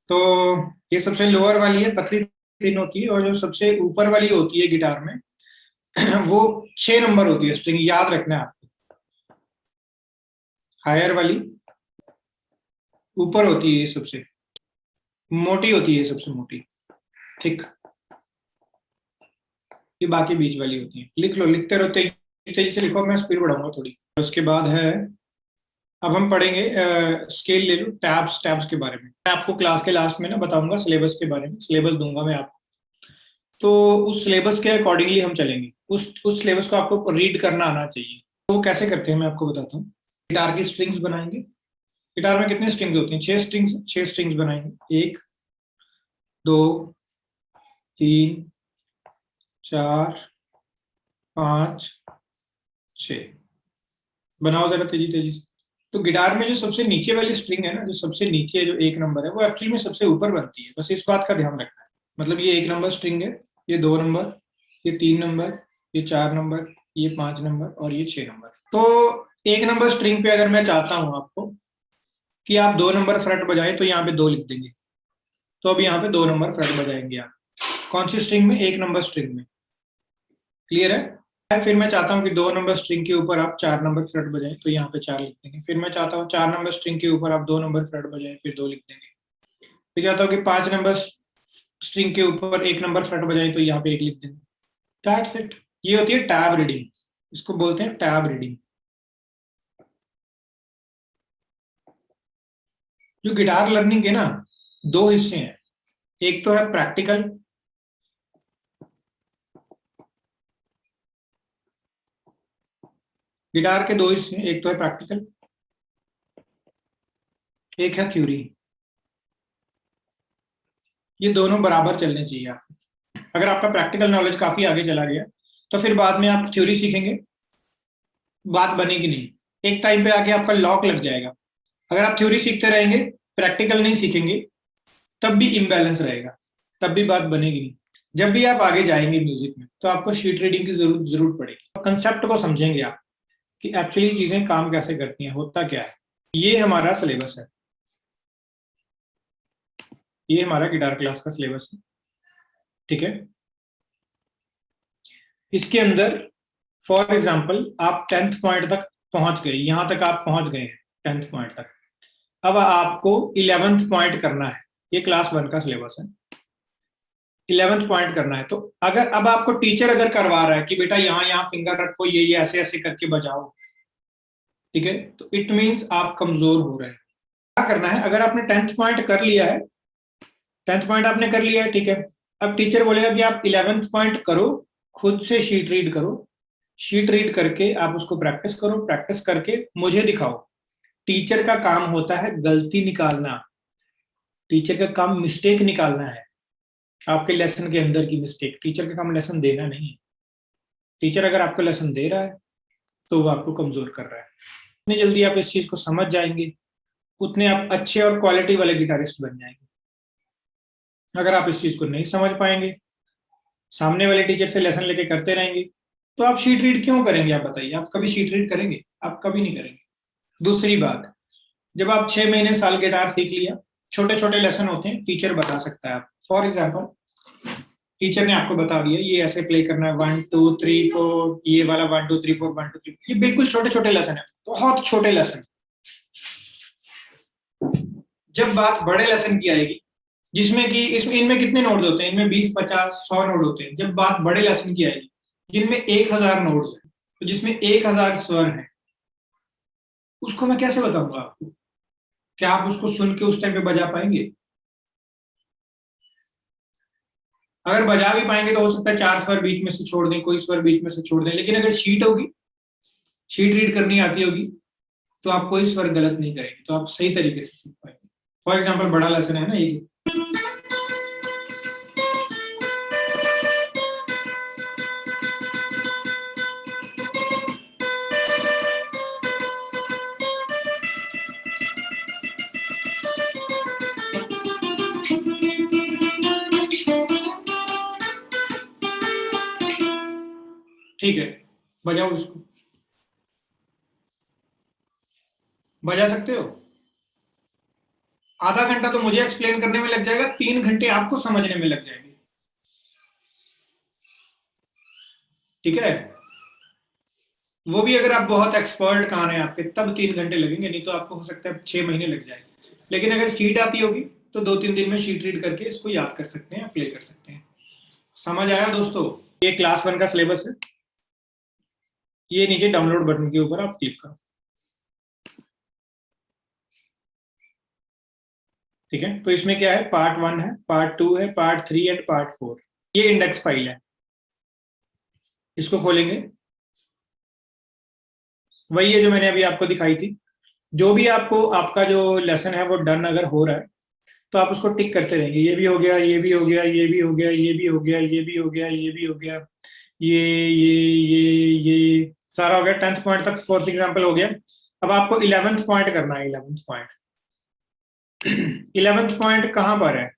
तो ये सबसे लोअर वाली है, पतली तीन होती है, और जो सबसे ऊपर वाली होती है गिटार में वो 6 नंबर होती है स्ट्रिंग, याद रखना है आपको। हायर वाली ऊपर होती है, ये सबसे मोटी होती है, सबसे मोटी थिक। ये बाकी बीच वाली होती है। लिख लो, लिखते रहो, तेजी से लिखो, मैं स्पीड बढ़ाऊंगा थोड़ी। उसके बाद है, अब हम पढ़ेंगे स्केल ले लो, टैब्स, टैब्स के बारे में मैं आपको क्लास के लास्ट में ना बताऊंगा, सिलेबस के बारे में सिलेबस दूंगा मैं आपको। तो उस सिलेबस के अकॉर्डिंगली हम चलेंगे, उस सिलेबस को आपको रीड करना आना चाहिए। तो वो कैसे करते हैं मैं आपको बताता हूँ। गिटार की स्ट्रिंग्स बनाएंगे। गिटार में कितने स्ट्रिंग्स होती हैं? 6 स्ट्रिंग्स, 6 स्ट्रिंग्स बनाएंगे। 1, 2, 3, 4, 5, 6। बनाओ जरा तेजी तेजी से। तो गिटार में जो सबसे नीचे वाली स्ट्रिंग है ना, जो सबसे नीचे जो 1 नंबर है, वो एक्चुअली में सबसे ऊपर बनती है। बस इस बात का ध्यान रखना है। मतलब ये 1 नंबर स्ट्रिंग है, ये 2 नंबर, ये 3 नंबर, ये 4 नंबर, ये 5 नंबर, और ये 6 नंबर। तो 1 नंबर स्ट्रिंग पे अगर मैं चाहता हूं आपको कि आप 2 नंबर फ्रेट बजाएं, तो यहाँ पे 2 लिख देंगे। तो अब यहाँ पे 2 नंबर फ्रेट बजाएंगे आप। कौन सी स्ट्रिंग में? 1 नंबर स्ट्रिंग में। क्लियर है? फिर मैं चाहता हूँ कि 2 नंबर स्ट्रिंग के ऊपर आप 4 नंबर फ्रेट बजाएं, तो यहाँ पे 4 लिख देंगे। फिर मैं चाहता हूँ 4 नंबर स्ट्रिंग के ऊपर आप 2 नंबर फ्रेट बजाएं, फिर 2 लिख देंगे। फिर चाहता हूँ कि 5 नंबर स्ट्रिंग के ऊपर 1 नंबर फ्रेट बजाएं, तो यहाँ पे 1 लिख देंगे। That's it. ये होती है टैब रीडिंग। इसको बोलते हैं टैब रीडिंग। जो गिटार लर्निंग के ना 2 हिस्से हैं। एक तो है प्रैक्टिकल, गिटार के 2 हिस्से हैं, एक तो है प्रैक्टिकल, एक है थ्योरी। ये दोनों बराबर चलने चाहिए आपको। अगर आपका प्रैक्टिकल नॉलेज काफी आगे चला गया, तो फिर बाद में आप थ्योरी सीखेंगे, बात बनेगी नहीं। एक टाइम पे आके आपका लॉक लग जाएगा। अगर आप थ्योरी सीखते रहेंगे, प्रैक्टिकल नहीं सीखेंगे, तब भी इम्बैलेंस रहेगा, तब भी बात बनेगी नहीं। जब भी आप आगे जाएंगे म्यूजिक में, तो आपको शीट रीडिंग की जरूरत पड़ेगी। कंसेप्ट को समझेंगे आप कि एक्चुअली चीजें काम कैसे करती हैं, होता क्या है। ये हमारा सिलेबस है, ये हमारा गिटार क्लास का सिलेबस है। ठीक है? इसके अंदर फॉर एग्जाम्पल आप 10th पॉइंट तक पहुंच गए, यहां तक आप पहुंच गए हैं 10th पॉइंट तक। अब आपको 11th पॉइंट करना है। ये क्लास 1 का सिलेबस है। 11th पॉइंट करना है। तो अगर अब आपको टीचर अगर करवा रहा है कि बेटा यहाँ यहाँ फिंगर रखो, ये ऐसे ऐसे करके बजाओ, ठीक है, तो इट मीन्स आप कमजोर हो रहे हैं। क्या करना है? अगर आपने 10th पॉइंट कर लिया है, 10th पॉइंट आपने कर लिया है, ठीक है, अब टीचर बोलेगा कि आप 11th पॉइंट करो, खुद से शीट रीड करो, शीट रीड करके आप उसको प्रैक्टिस करो, प्रैक्टिस करके मुझे दिखाओ। टीचर का काम होता है गलती निकालना, टीचर का काम मिस्टेक निकालना है। आपके लेसन के अंदर की मिस्टेक, टीचर का काम लेसन देना नहीं है। टीचर अगर आपको लेसन दे रहा है, तो वो आपको कमजोर कर रहा है। जितनी जल्दी आप इस चीज को समझ जाएंगे, उतने आप अच्छे और क्वालिटी वाले गिटारिस्ट बन जाएंगे। अगर आप इस चीज को नहीं समझ पाएंगे, सामने वाले टीचर से लेसन लेके करते रहेंगे, तो आप शीट रीड क्यों करेंगे? आप बताइए, आप कभी शीट रीड करेंगे? आप कभी नहीं करेंगे। दूसरी बात, जब आप 6 महीने साल गिटार सीख लिया, छोटे छोटे लेसन होते हैं, टीचर बता सकता है आप। फॉर एग्जाम्पल, टीचर ने आपको बता दिया ये ऐसे प्ले करना है, 1 2 3 4, ये वाला 1 2 3 4 1 2 3, ये बिल्कुल छोटे छोटे लेसन है, बहुत छोटे लेसन। जब बात बड़े लेसन की आएगी, जिसमें कि इसमें इनमें कितने नोट्स होते हैं? इनमें 20 50 100 नोट होते हैं। जब बात बड़े लेसन की आएगी, जिनमें 1000 नोट्स है, तो जिसमें 1000 स्वर है, उसको मैं कैसे बताऊंगा आपको? क्या आप उसको सुन के उस टाइम पे बजा पाएंगे? अगर बजा भी पाएंगे तो हो सकता है 4 स्वर बीच में से छोड़ दें, कोई स्वर बीच में से छोड़ दें। लेकिन अगर शीट होगी, शीट रीड करनी आती होगी, तो आप कोई स्वर गलत नहीं करेंगे, तो आप सही तरीके से सीख पाएंगे। फॉर एग्जाम्पल, बड़ा लेसन है ना ये, ठीक है, बजाओ इसको। बजा सकते हो? आधा घंटा तो मुझे एक्सप्लेन करने में लग जाएगा, 3 घंटे आपको समझने में लग जाएंगे। ठीक है, वो भी अगर आप बहुत एक्सपर्ट कान है आपके तब 3 घंटे लगेंगे, नहीं तो आपको हो सकता है 6 महीने लग जाएंगे। लेकिन अगर शीट आती होगी तो 2-3 दिन में शीट रीड करके इसको याद कर सकते हैं, अप्लाई कर सकते हैं। समझ आया दोस्तों? ये क्लास 1 का सिलेबस है, ये नीचे डाउनलोड बटन के ऊपर आप क्लिक करो। ठीक है, तो इसमें क्या है, पार्ट 1 है, पार्ट 2 है, पार्ट 3 एंड पार्ट 4। ये इंडेक्स फाइल है, इसको खोलेंगे, वही है जो मैंने अभी आपको दिखाई थी। जो भी आपको आपका जो लेसन है वो डन अगर हो रहा है तो आप उसको टिक करते रहेंगे, ये भी हो गया, ये भी हो गया, ये भी हो गया, ये भी हो गया, ये भी हो गया, ये भी हो गया, ये सारा हो गया। 10th पॉइंट तक फॉर एग्जाम्पल हो गया। अब आपको 11th पॉइंट करना है। 11th पॉइंट 11th पॉइंट कहां पर है?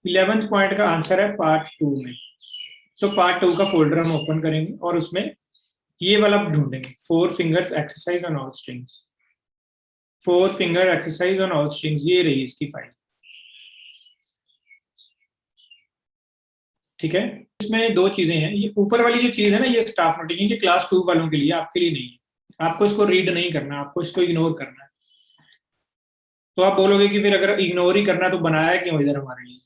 11th पॉइंट का आंसर है पार्ट 2 में। तो पार्ट 2 का फोल्डर हम ओपन करेंगे और उसमें ये वाला ढूंढेंगे, 4 fingers exercise on all strings. 4 finger exercise on all strings, ये रही इसकी फाइल। ठीक है, इसमें 2 चीजें हैं। ये ऊपर वाली जो चीज है ना, ये स्टाफ नोटिंग, ये क्लास 2 वालों के लिए, आपके लिए नहीं है। आपको इसको रीड नहीं करना, आपको इसको इग्नोर करना है। तो आप बोलोगे कि फिर अगर इग्नोर ही करना तो बनाया क्यों इधर हमारे लिए?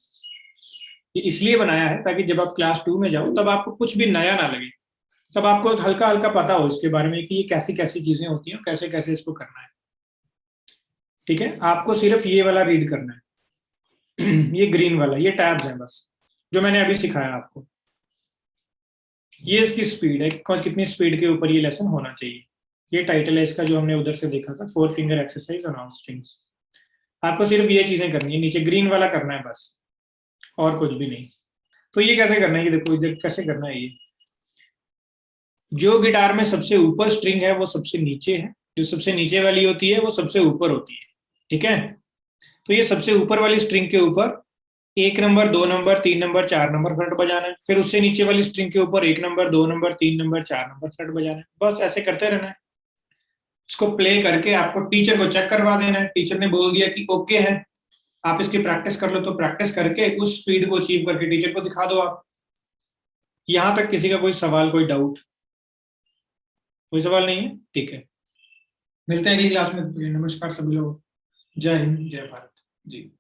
ये इसलिए बनाया है ताकि जब आप क्लास 2 में जाओ तब आपको कुछ भी नया ना लगे, तब आपको हल्का हल्का पता हो इसके बारे में कि ये कैसी कैसी चीजें होती हैं, कैसे कैसे इसको करना है। ठीक है, आपको सिर्फ ये वाला रीड करना है ये ग्रीन वाला, ये टैब्स हैं बस, जो मैंने अभी सिखाया आपको। ये इसकी स्पीड है, कितनी स्पीड के ऊपर ये लेसन होना चाहिए। ये टाइटल है इसका, जो हमने उधर से देखा था, 4 finger exercise on all strings. आपको सिर्फ ये चीजें करनी है, नीचे ग्रीन वाला करना है बस, और कुछ भी नहीं। तो ये कैसे करना है, ये देखो इधर कैसे करना है। ये जो गिटार में सबसे ऊपर स्ट्रिंग है वो सबसे नीचे है, जो सबसे नीचे वाली होती है वो सबसे ऊपर होती है। ठीक है, तो ये सबसे ऊपर वाली स्ट्रिंग के ऊपर 1 number, 2 number, 3 number, 4 number flirt बजाना है। फिर उससे नीचे वाली स्ट्रिंग के ऊपर 1 number, 2 number, 3 number, 4 number flirt बजाना है। बस ऐसे करते रहना है। इसको प्ले करके आपको टीचर को चेक करवा देना है। टीचर ने बोल दिया कि ओके है, आप इसकी प्रैक्टिस कर लो, तो प्रैक्टिस करके उस स्पीड को अचीव करके टीचर को दिखा दो आप। यहां तक किसी का कोई सवाल, कोई डाउट? कोई सवाल नहीं है? ठीक है, मिलते हैं अगली क्लास में। नमस्कार सभी लोग, जय हिंद, जय भारत जी।